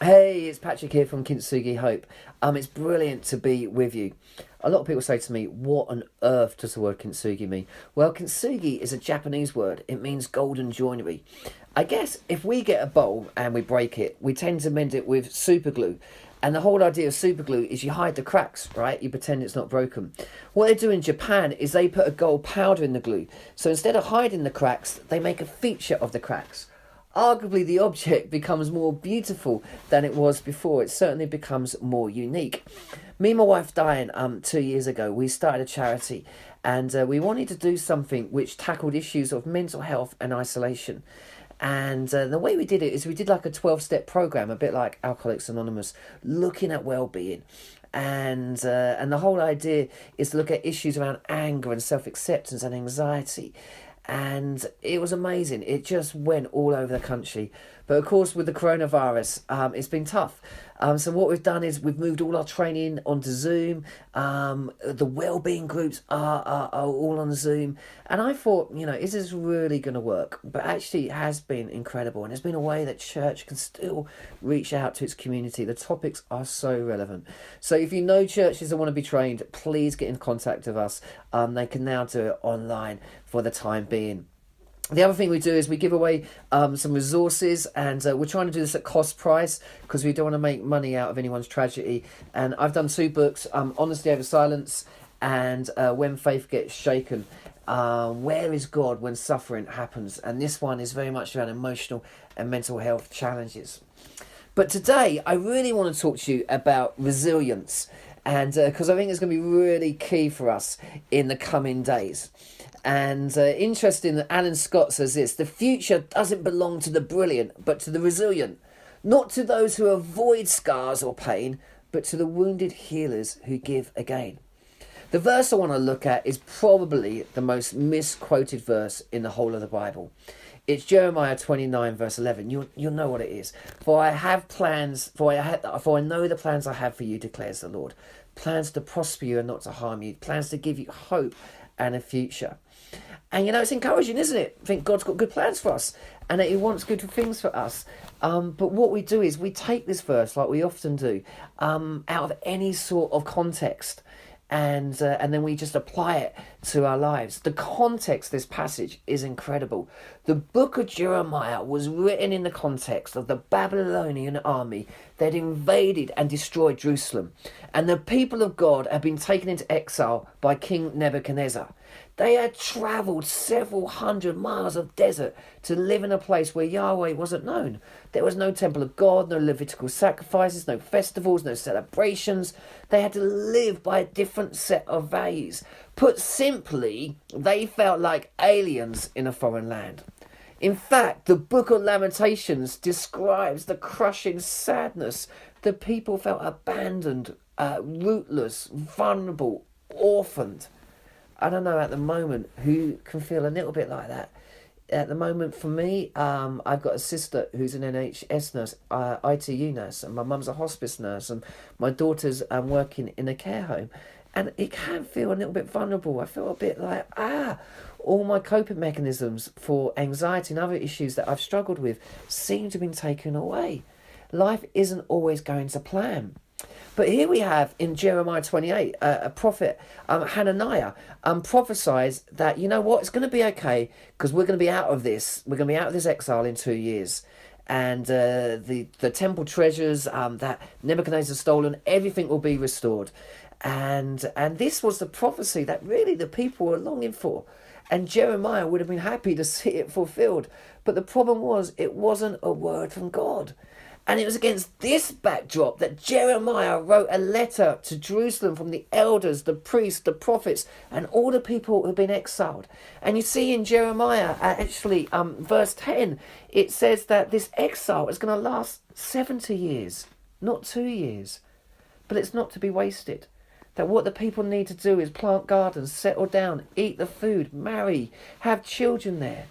Hey, it's Patrick here from Kintsugi Hope. It's brilliant to be with you. A lot of people say to me, what on earth does the word kintsugi mean? Well, kintsugi is a Japanese word. It means golden joinery. I guess if we get a bowl and we break it, we tend to mend it with super glue. And the whole idea of super glue is you hide the cracks, right? You pretend it's not broken. What they do in Japan is they put a gold powder in the glue. So instead of hiding the cracks, they make a feature of the cracks. Arguably, the object becomes more beautiful than it was before. It certainly becomes more unique. Me and my wife dying 2 years ago, we started a charity, and we wanted to do something which tackled issues of mental health and isolation. And the way we did it is we did like a 12-step program, a bit like Alcoholics Anonymous, looking at well-being. And the whole idea is to look at issues around anger and self-acceptance and anxiety, and it was amazing. It just went all over the country. But of course, with the coronavirus, it's been tough. So what we've done is we've moved all our training onto Zoom. The wellbeing groups are all on Zoom. And I thought, is this really going to work? But actually, it has been incredible. And it's been a way that church can still reach out to its community. The topics are so relevant. So if you know churches that want to be trained, please get in contact with us. They can now do it online for the time being. The other thing we do is we give away some resources, and we're trying to do this at cost price because we don't want to make money out of anyone's tragedy. And I've done two books, Honesty Over Silence and When Faith Gets Shaken. Where is God when suffering happens? And this one is very much around emotional and mental health challenges. But today, I really want to talk to you about resilience, and because I think it's going to be really key for us in the coming days. And interesting that Alan Scott says this: the future doesn't belong to the brilliant, but to the resilient. Not to those who avoid scars or pain, but to the wounded healers who give again. The verse I want to look at is probably the most misquoted verse in the whole of the Bible. It's Jeremiah 29 verse 11. You'll know what it is. For I have plans, for I know the plans I have for you, declares the Lord. Plans to prosper you and not to harm you. Plans to give you hope and a future. And it's encouraging, isn't it? I think God's got good plans for us and that he wants good things for us. But what we do is we take this verse, like we often do, out of any sort of context. And then we just apply it to our lives. The context of this passage is incredible. The book of Jeremiah was written in the context of the Babylonian army that invaded and destroyed Jerusalem. And the people of God had been taken into exile by King Nebuchadnezzar. They had travelled several hundred miles of desert to live in a place where Yahweh wasn't known. There was no temple of God, no Levitical sacrifices, no festivals, no celebrations. They had to live by a different set of values. Put simply, they felt like aliens in a foreign land. In fact, the book of Lamentations describes the crushing sadness. The people felt abandoned, rootless, vulnerable, orphaned. I don't know at the moment who can feel a little bit like that. At the moment, for me, I've got a sister who's an NHS nurse, ITU nurse, and my mum's a hospice nurse, and my daughter's working in a care home. And it can feel a little bit vulnerable. I feel a bit like, all my coping mechanisms for anxiety and other issues that I've struggled with seem to have been taken away. Life isn't always going to plan. But here we have in Jeremiah 28, a prophet, Hananiah, prophesies that, it's going to be okay because we're going to be out of this. We're going to be out of this exile in 2 years. And the temple treasures that Nebuchadnezzar stolen, everything will be restored. And this was the prophecy that really the people were longing for. And Jeremiah would have been happy to see it fulfilled. But the problem was, it wasn't a word from God. And it was against this backdrop that Jeremiah wrote a letter to Jerusalem from the elders, the priests, the prophets, and all the people who had been exiled. And you see in Jeremiah, verse 10, it says that this exile is going to last 70 years, not 2 years. But it's not to be wasted. That what the people need to do is plant gardens, settle down, eat the food, marry, have children there.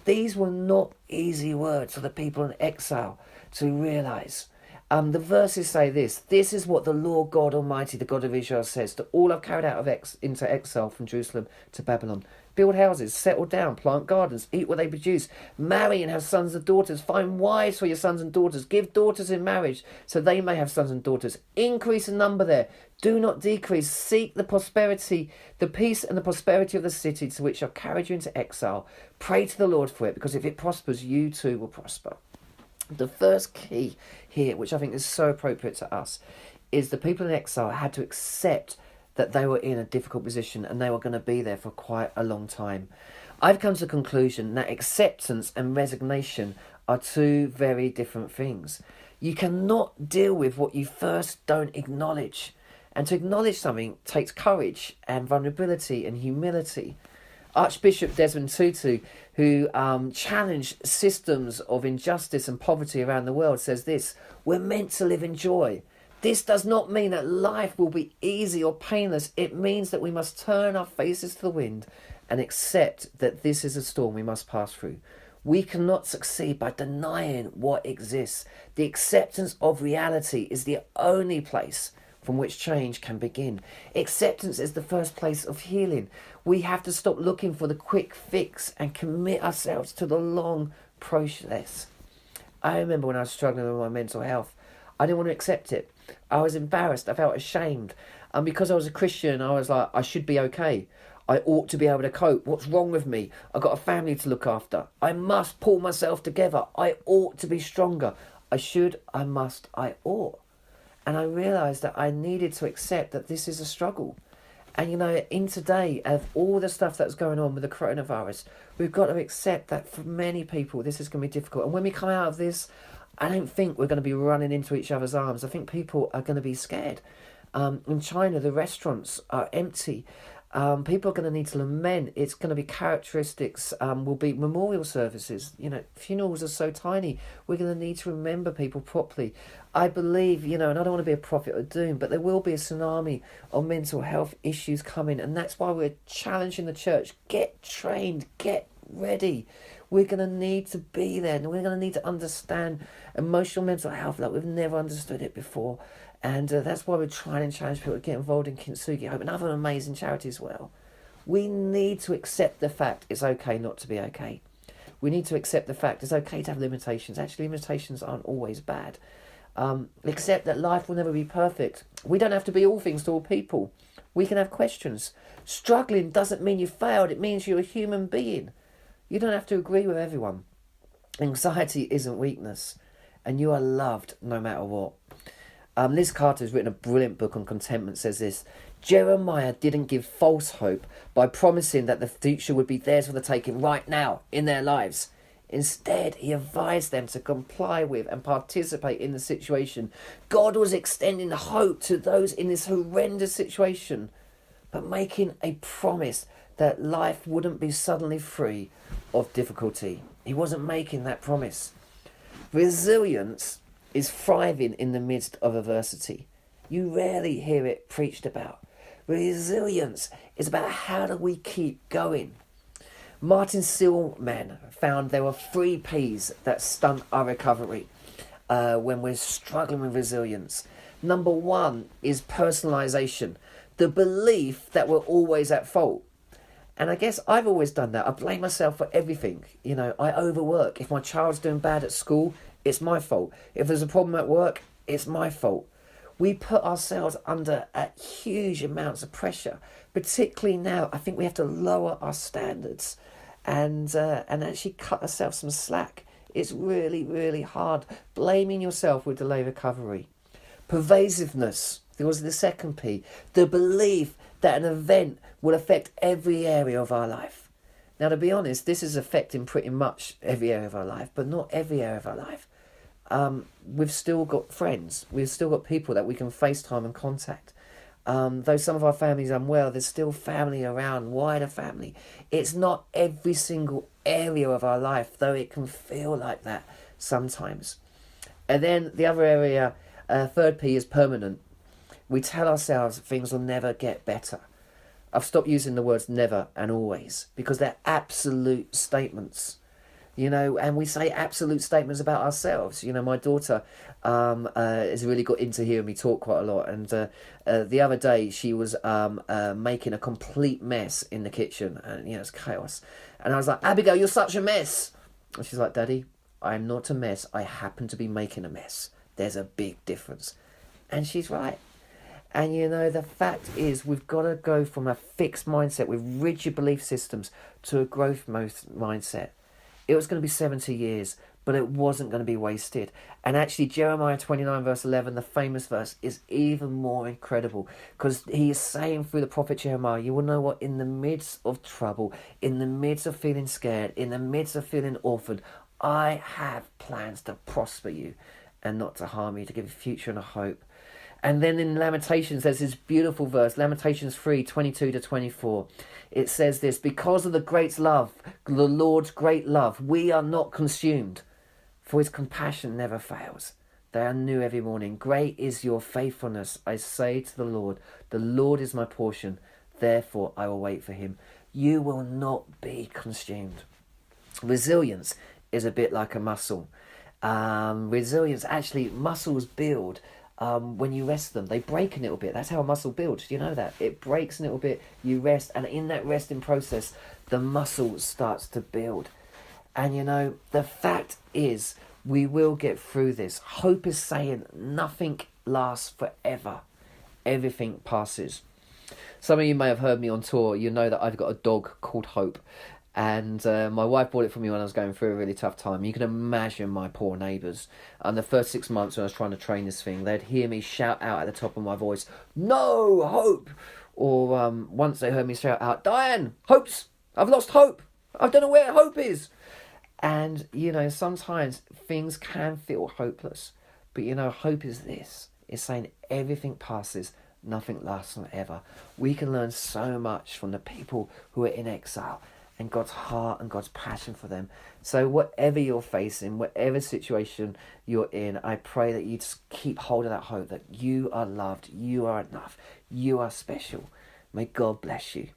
These were not easy words for the people in exile to realise. The verses say this: this is what the Lord God Almighty, the God of Israel, says to all I've carried out of into exile from Jerusalem to Babylon. build houses, settle down, plant gardens, eat what they produce, marry and have sons and daughters, find wives for your sons and daughters, give daughters in marriage so they may have sons and daughters, increase in number there, do not decrease, seek the prosperity, the peace and the prosperity of the city to which shall carry you into exile. Pray to the Lord for it, because if it prospers, you too will prosper. The first key here, which I think is so appropriate to us, is the people in exile had to accept that they were in a difficult position and they were going to be there for quite a long time. I've come to the conclusion that acceptance and resignation are two very different things. You cannot deal with what you first don't acknowledge. And to acknowledge something takes courage and vulnerability and humility. Archbishop Desmond Tutu, who challenged systems of injustice and poverty around the world, says this: we're meant to live in joy. This does not mean that life will be easy or painless. It means that we must turn our faces to the wind and accept that this is a storm we must pass through. We cannot succeed by denying what exists. The acceptance of reality is the only place from which change can begin. Acceptance is the first place of healing. We have to stop looking for the quick fix and commit ourselves to the long process. I remember when I was struggling with my mental health, I didn't want to accept it. I was embarrassed. I felt ashamed. And because I was a Christian, I was like, I should be okay. I ought to be able to cope. What's wrong with me? I've got a family to look after. I must pull myself together. I ought to be stronger. I should, I must, I ought. And I realised that I needed to accept that this is a struggle. And, you know, in today, of all the stuff that's going on with the coronavirus, we've got to accept that for many people, this is going to be difficult. And when we come out of this, I don't think we're going to be running into each other's arms. I think people are going to be scared. In China, the restaurants are empty. People are going to need to lament. It's going to be characteristics, will be memorial services. You know, funerals are so tiny. We're going to need to remember people properly. I believe, you know, and I don't want to be a prophet of doom, but there will be a tsunami of mental health issues coming. And that's why we're challenging the church. Get trained, get ready. We're going to need to be there. And we're going to need to understand emotional mental health like we've never understood it before. And that's why we're trying and challenge people to get involved in Kintsugi Hope and other amazing charities as well. We need to accept the fact it's okay not to be okay. We need to accept the fact it's okay to have limitations. Actually, limitations aren't always bad. Accept that life will never be perfect. We don't have to be all things to all people. We can have questions. Struggling doesn't mean you failed. It means you're a human being. You don't have to agree with everyone. Anxiety isn't weakness. And you are loved no matter what. Liz Carter has written a brilliant book on contentment, says this: Jeremiah didn't give false hope by promising that the future would be theirs for the taking right now in their lives. Instead, he advised them to comply with and participate in the situation. God was extending hope to those in this horrendous situation, but making a promise that life wouldn't be suddenly free of difficulty. He wasn't making that promise. Resilience is thriving in the midst of adversity. You rarely hear it preached about. Resilience is about how do we keep going. Martin Seligman found there were 3 P's that stunt our recovery when we're struggling with resilience. Number 1 is personalisation, the belief that we're always at fault. And I guess I've always done that. I blame myself for everything. You know, I overwork. If my child's doing bad at school, it's my fault. If there's a problem at work, it's my fault. We put ourselves under huge amounts of pressure. Particularly now, I think we have to lower our standards and actually cut ourselves some slack. It's really, really hard. Blaming yourself will delay recovery. Pervasiveness, there was the second P. The belief that an event will affect every area of our life. Now, to be honest, this is affecting pretty much every area of our life, but not every area of our life. We've still got friends. We've still got people that we can FaceTime and contact. Though some of our family's unwell, there's still family around, wider family. It's not every single area of our life, though it can feel like that sometimes. And then the other area, third P, is permanent. We tell ourselves things will never get better. I've stopped using the words never and always because they're absolute statements. you know, and we say absolute statements about ourselves. You know, my daughter has really got into hearing me talk quite a lot, and the other day she was making a complete mess in the kitchen, and, you know, it's chaos. And I was like, Abigail, you're such a mess. And she's like, Daddy, I'm not a mess. I happen to be making a mess. There's a big difference. And she's right. And, you know, the fact is we've got to go from a fixed mindset with rigid belief systems to a growth mindset. It was going to be 70 years, but it wasn't going to be wasted. And actually, Jeremiah 29 verse 11, the famous verse, is even more incredible, because he is saying through the prophet Jeremiah, you will know what, in the midst of trouble, in the midst of feeling scared, in the midst of feeling orphaned, I have plans to prosper you and not to harm you, to give you a future and a hope. And then in Lamentations, there's this beautiful verse, Lamentations 3:22-24. It says this, because of the great love, the Lord's great love, we are not consumed, for his compassion never fails. They are new every morning. Great is your faithfulness. I say to the Lord is my portion, therefore I will wait for him. You will not be consumed. Resilience is a bit like a muscle. Resilience, actually, muscles build when you rest them. They break a little bit. That's how a muscle builds. Do you know that? It breaks a little bit, you rest, and in that resting process, the muscle starts to build. And, you know, the fact is, we will get through this. Hope is saying nothing lasts forever. Everything passes. Some of you may have heard me on tour. You know that I've got a dog called Hope. And my wife bought it for me when I was going through a really tough time. You can imagine my poor neighbours. And the first 6 months when I was trying to train this thing, they'd hear me shout out at the top of my voice, "No, Hope!" Or once they heard me shout out, "Diane, I've lost Hope. I don't know where Hope is." And, you know, sometimes things can feel hopeless. But, you know, hope is this. It's saying everything passes, nothing lasts forever. We can learn so much from the people who are in exile, and God's heart and God's passion for them. So whatever you're facing, whatever situation you're in, I pray that you just keep hold of that hope that you are loved, you are enough, you are special. May God bless you.